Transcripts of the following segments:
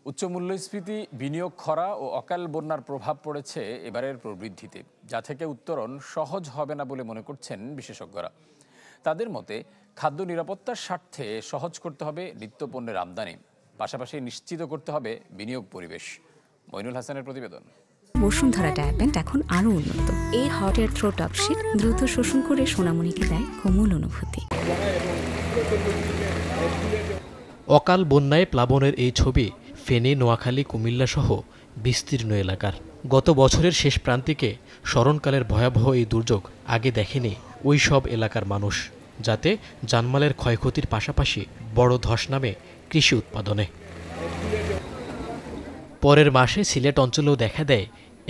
উচ্চ মূল্যস্ফীতি, বিনিয়োগ খরা ও অকাল বন্যার প্রভাব পড়েছে এবারের প্রবৃদ্ধিতে, যা থেকে উত্তরণ সহজ হবে না বলে মনে করছেন বিশেষজ্ঞরা। তাদের মতে খাদ্য নিরাপত্তার স্বার্থে সহজ করতে হবে নিত্যপণ্যের আমদানি, পাশাপাশি নিশ্চিত করতে হবে বিনিয়োগ পরিবেশ। মইনুল হাসানের প্রতিবেদন। বসুন্ধরা ডায়াপেন্ট এখন আরো উন্নত। এই hot air through top sheet দ্রুত শোষণ করে সোনামণিকে দেয় কোমল অনুভূতি। অকাল বন্যায় প্লাবনের এই ছবি ফেনী, নোয়াখালী, কুমিল্লা সহ বিস্তীর্ণ এলাকার। গত বছরের শেষ প্রান্তিকে স্মরণকালের ভয়াবহ এই দুর্যোগ আগে দেখেনি ওই সব এলাকার মানুষ, যাতে জানমালের ক্ষয়ক্ষতির পাশাপাশি বড় ধস নামে কৃষি উৎপাদনে। পরের মাসে সিলেট অঞ্চলেও দেখা দেয়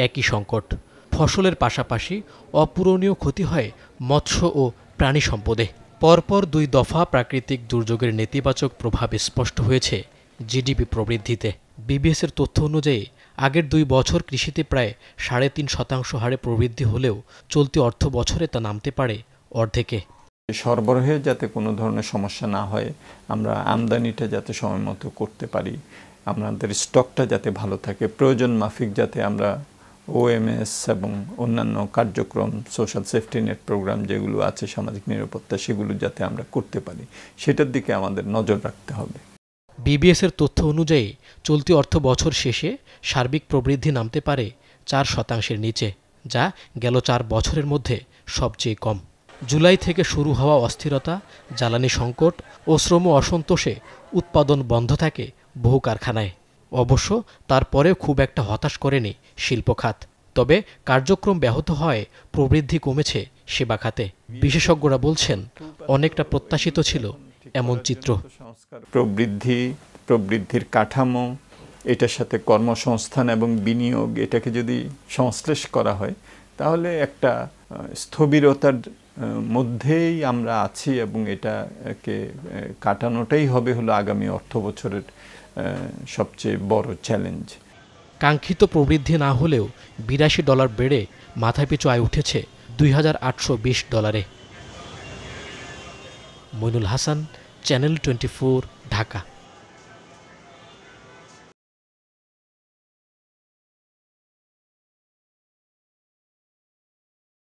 একই সংকট। ফসলের পাশাপাশি অপূরণীয় ক্ষতি হয় মৎস্য ও প্রাণী সম্পদে। পরপর 2 দফা প্রাকৃতিক দুর্যোগের নেতিবাচক প্রভাব স্পষ্ট হয়েছে জিডিপি প্রবৃদ্ধিতে। বিবিএসের তথ্য অনুযায়ী আগের 2 বছর কৃষিতে প্রায় 3.5% হারে প্রবৃদ্ধি হলেও চলতি অর্থ বছরে তা নামতে পারে অর্ধেকে। সরবরাহে যাতে কোনো ধরনের সমস্যা না হয়, আমরা আমদানিটা যাতে সময় মতো করতে পারি, আমাদের স্টকটা যাতে ভালো থাকে, প্রয়োজন মাফিক যাতে আমরা ওএমএস এবং অন্যান্য কার্যক্রম, সোশ্যাল সেফটি নেট প্রোগ্রাম যেগুলো আছে, সামাজিক নিরাপত্তা, সেগুলো যাতে আমরা করতে পারি, সেটার দিকে আমাদের নজর রাখতে হবে। বিবিএসের তথ্য অনুযায়ী চলতি অর্থ বছর শেষে সার্বিক প্রবৃদ্ধি নামতে পারে 4% নিচে, যা গেল 4 বছরের মধ্যে সবচেয়ে কম। জুলাই থেকে শুরু হওয়া অস্থিরতা, জ্বালানি সংকট ও শ্রম অসন্তোষে উৎপাদন বন্ধ থাকে বহু কারখানায়। অবশ্য তারপরেও খুব একটা হতাশ করেনি শিল্প খাত। তবে কার্যক্রম ব্যাহত হয় প্রবৃদ্ধি কমেছে সেবা খাতে। বিশেষজ্ঞরা বলছেন অনেকটা প্রত্যাশিত ছিল এমন চিত্র। প্রবৃদ্ধির কাঠামো, এটার সাথে কর্মসংস্থান এবং বিনিয়োগ, এটাকে যদি সংশ্লেষ করা হয় তাহলে একটা স্থবিরতার মধ্যেই আমরা আছি এবং এটাকে কাটানোটাই হবে হলো আগামী অর্থ বছরের সবচেয়ে বড় চ্যালেঞ্জ। কাঙ্ক্ষিত প্রবৃদ্ধি না হলেও $82 বেড়ে মাথাপিছু আয় উঠেছে $2,820। মইনুল হাসান, চ্যানেল 24, ঢাকা।